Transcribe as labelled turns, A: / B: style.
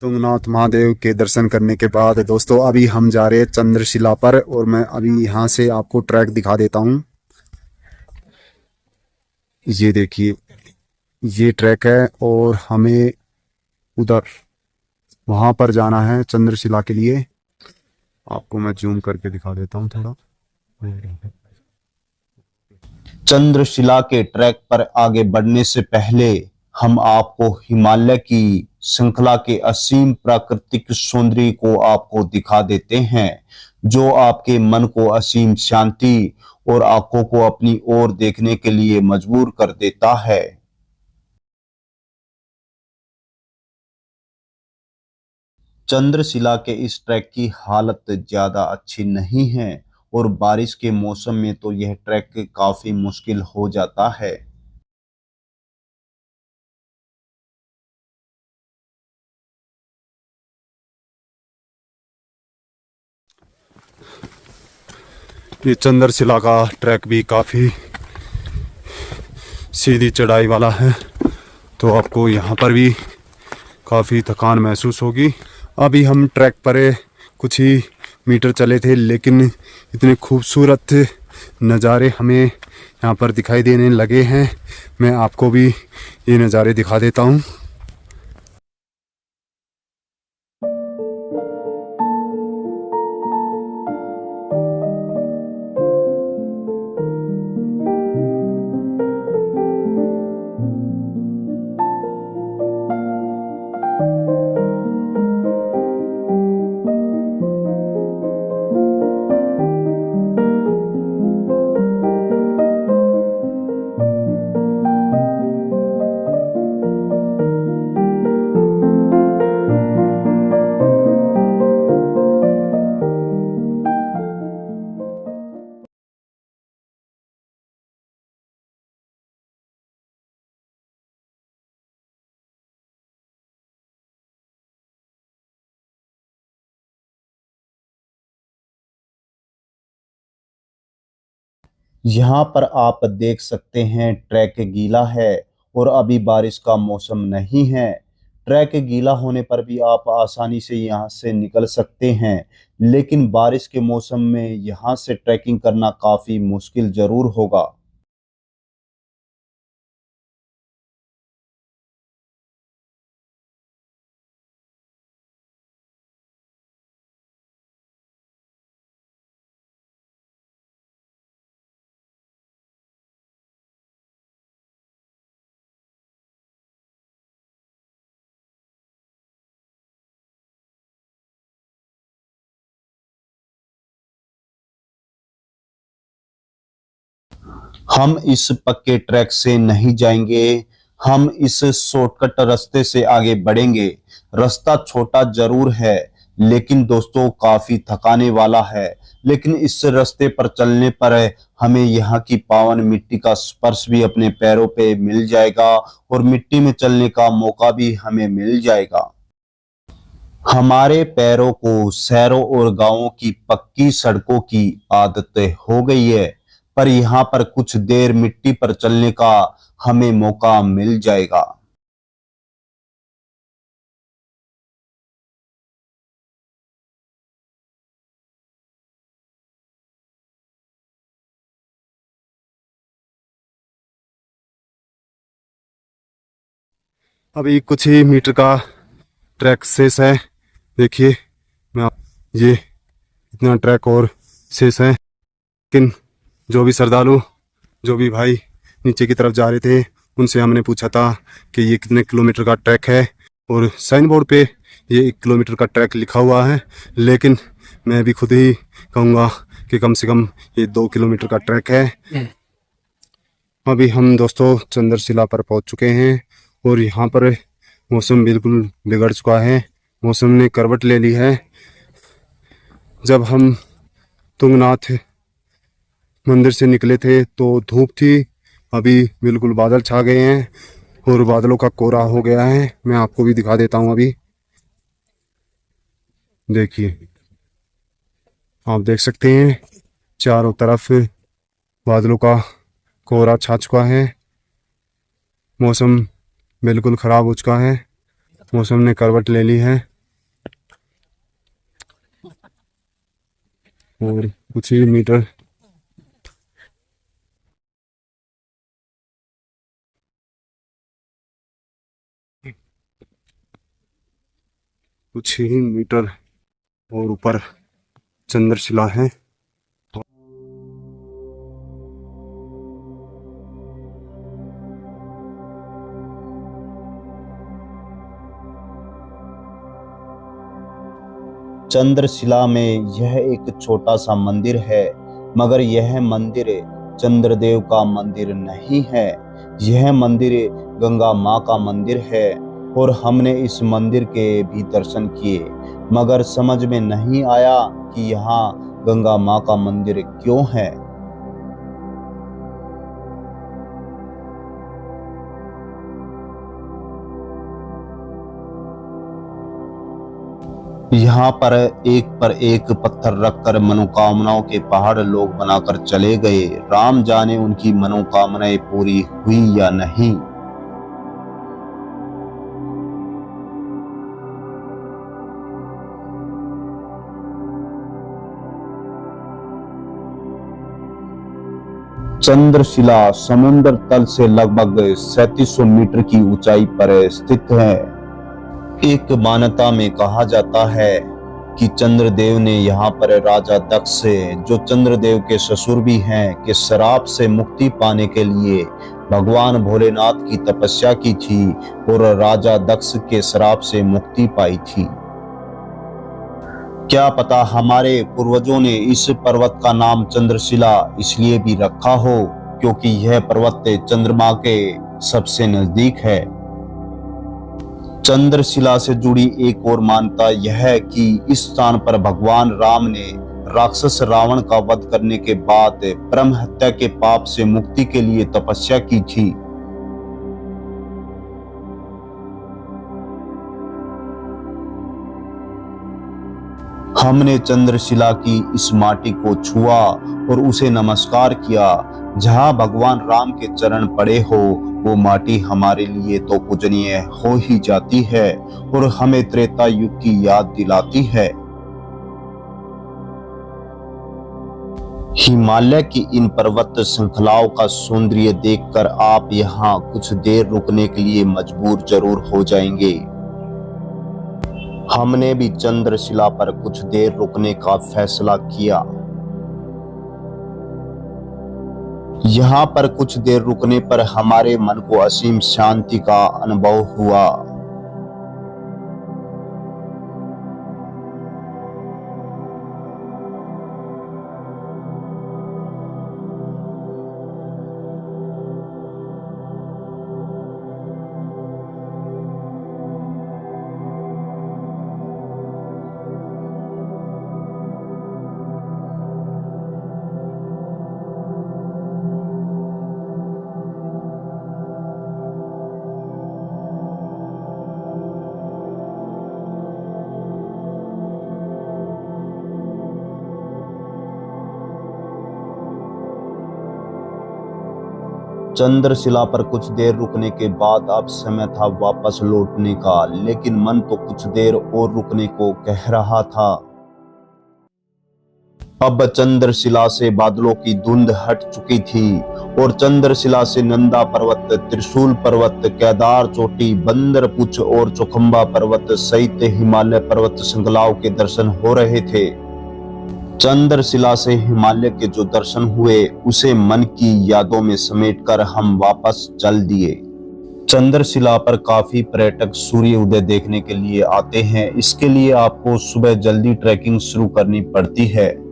A: तुंगनाथ महादेव के दर्शन करने के बाद दोस्तों अभी हम जा रहे हैं चंद्रशिला पर। और मैं अभी यहाँ से आपको ट्रैक दिखा देता हूँ। ये देखिए, ये ट्रैक है और हमें उधर वहां पर जाना है चंद्रशिला के लिए। आपको मैं जूम करके दिखा देता हूँ थोड़ा।
B: चंद्रशिला के ट्रैक पर आगे बढ़ने से पहले हम आपको हिमालय की श्रृंखला के असीम प्राकृतिक सौंदर्य को आपको दिखा देते हैं, जो आपके मन को असीम शांति और आंखों को अपनी ओर देखने के लिए मजबूर कर देता है। चंद्रशिला के इस ट्रैक की हालत ज्यादा अच्छी नहीं है और बारिश के मौसम में तो यह ट्रैक काफी मुश्किल हो जाता है।
A: ये चंद्रशिला का ट्रैक भी काफ़ी सीधी चढ़ाई वाला है, तो आपको यहाँ पर भी काफ़ी थकान महसूस होगी। अभी हम ट्रैक पर कुछ ही मीटर चले थे, लेकिन इतने खूबसूरत नज़ारे हमें यहाँ पर दिखाई देने लगे हैं। मैं आपको भी ये नज़ारे दिखा देता हूँ।
B: यहाँ पर आप देख सकते हैं ट्रैक गीला है और अभी बारिश का मौसम नहीं है। ट्रैक गीला होने पर भी आप आसानी से यहाँ से निकल सकते हैं, लेकिन बारिश के मौसम में यहाँ से ट्रैकिंग करना काफी मुश्किल जरूर होगा। हम इस पक्के ट्रैक से नहीं जाएंगे, हम इस शॉर्टकट रास्ते से आगे बढ़ेंगे। रास्ता छोटा जरूर है, लेकिन दोस्तों काफी थकाने वाला है। लेकिन इस रास्ते पर चलने पर हमें यहाँ की पावन मिट्टी का स्पर्श भी अपने पैरों पे मिल जाएगा और मिट्टी में चलने का मौका भी हमें मिल जाएगा। हमारे पैरों को शहरों और गांवों की पक्की सड़कों की आदत हो गई है, पर यहाँ पर कुछ देर मिट्टी पर चलने का हमें मौका मिल जाएगा।
A: अभी कुछ ही मीटर का ट्रैक शेष है। देखिए, ये इतना ट्रैक और शेष है। लेकिन जो भी श्रद्धालु, जो भी भाई नीचे की तरफ जा रहे थे, उनसे हमने पूछा था कि ये कितने किलोमीटर का ट्रैक है, और साइन बोर्ड पे ये 1 किलोमीटर का ट्रैक लिखा हुआ है, लेकिन मैं भी खुद ही कहूँगा कि कम से कम ये 2 किलोमीटर का ट्रैक है। अभी हम दोस्तों चंद्रशिला पर पहुँच चुके हैं और यहाँ पर मौसम बिल्कुल बिगड़ चुका है। मौसम ने करवट ले ली है। जब हम तुंगनाथ मंदिर से निकले थे तो धूप थी, अभी बिल्कुल बादल छा गए हैं और बादलों का कोहरा हो गया है। मैं आपको भी दिखा देता हूँ। अभी देखिए, आप देख सकते हैं चारों तरफ बादलों का कोहरा छा चुका है। मौसम बिल्कुल ख़राब हो चुका है। मौसम ने करवट ले ली है। और कुछ ही मीटर और ऊपर चंद्रशिला है।
B: चंद्रशिला में यह एक छोटा सा मंदिर है, मगर यह मंदिर चंद्रदेव का मंदिर नहीं है। यह मंदिर गंगा माँ का मंदिर है और हमने इस मंदिर के भी दर्शन किए, मगर समझ में नहीं आया कि यहाँ गंगा माँ का मंदिर क्यों है। यहाँ पर एक पत्थर रखकर मनोकामनाओं के पहाड़ लोग बनाकर चले गए। राम जाने उनकी मनोकामनाएं पूरी हुई या नहीं। चंद्रशिला समुद्र तल से लगभग 3700 मीटर की ऊंचाई पर स्थित है। एक मान्यता में कहा जाता है कि चंद्रदेव ने यहाँ पर राजा दक्ष, जो चंद्रदेव के ससुर भी हैं, के श्राप से मुक्ति पाने के लिए भगवान भोलेनाथ की तपस्या की थी और राजा दक्ष के श्राप से मुक्ति पाई थी। क्या पता हमारे पूर्वजों ने इस पर्वत का नाम चंद्रशिला इसलिए भी रखा हो क्योंकि यह पर्वत चंद्रमा के सबसे नजदीक है। चंद्रशिला से जुड़ी एक और मान्यता यह है कि इस स्थान पर भगवान राम ने राक्षस रावण का वध करने के बाद ब्रह्म हत्या के पाप से मुक्ति के लिए तपस्या की थी। हमने चंद्रशिला की इस माटी को छुआ और उसे नमस्कार किया। जहां भगवान राम के चरण पड़े हो वो माटी हमारे लिए तो पूजनीय हो ही जाती है और हमें त्रेता युग की याद दिलाती है। हिमालय की इन पर्वत श्रृंखलाओं का सौंदर्य देखकर आप यहाँ कुछ देर रुकने के लिए मजबूर जरूर हो जाएंगे। हमने भी चंद्रशिला पर कुछ देर रुकने का फैसला किया। यहाँ पर कुछ देर रुकने पर हमारे मन को असीम शांति का अनुभव हुआ। चंद्रशिला पर कुछ देर रुकने के बाद अब समय था वापस लौटने का, लेकिन मन तो कुछ देर और रुकने को कह रहा था। अब चंद्रशिला से बादलों की धुंध हट चुकी थी और चंद्रशिला से नंदा पर्वत, त्रिशूल पर्वत, केदार चोटी, बंदरपुछ और चौखंबा पर्वत सहित हिमालय पर्वत श्रृंखलाओं के दर्शन हो रहे थे। चंद्रशिला से हिमालय के जो दर्शन हुए उसे मन की यादों में समेटकर हम वापस चल दिए। चंद्रशिला पर काफी पर्यटक सूर्य उदय देखने के लिए आते हैं। इसके लिए आपको सुबह जल्दी ट्रैकिंग शुरू करनी पड़ती है।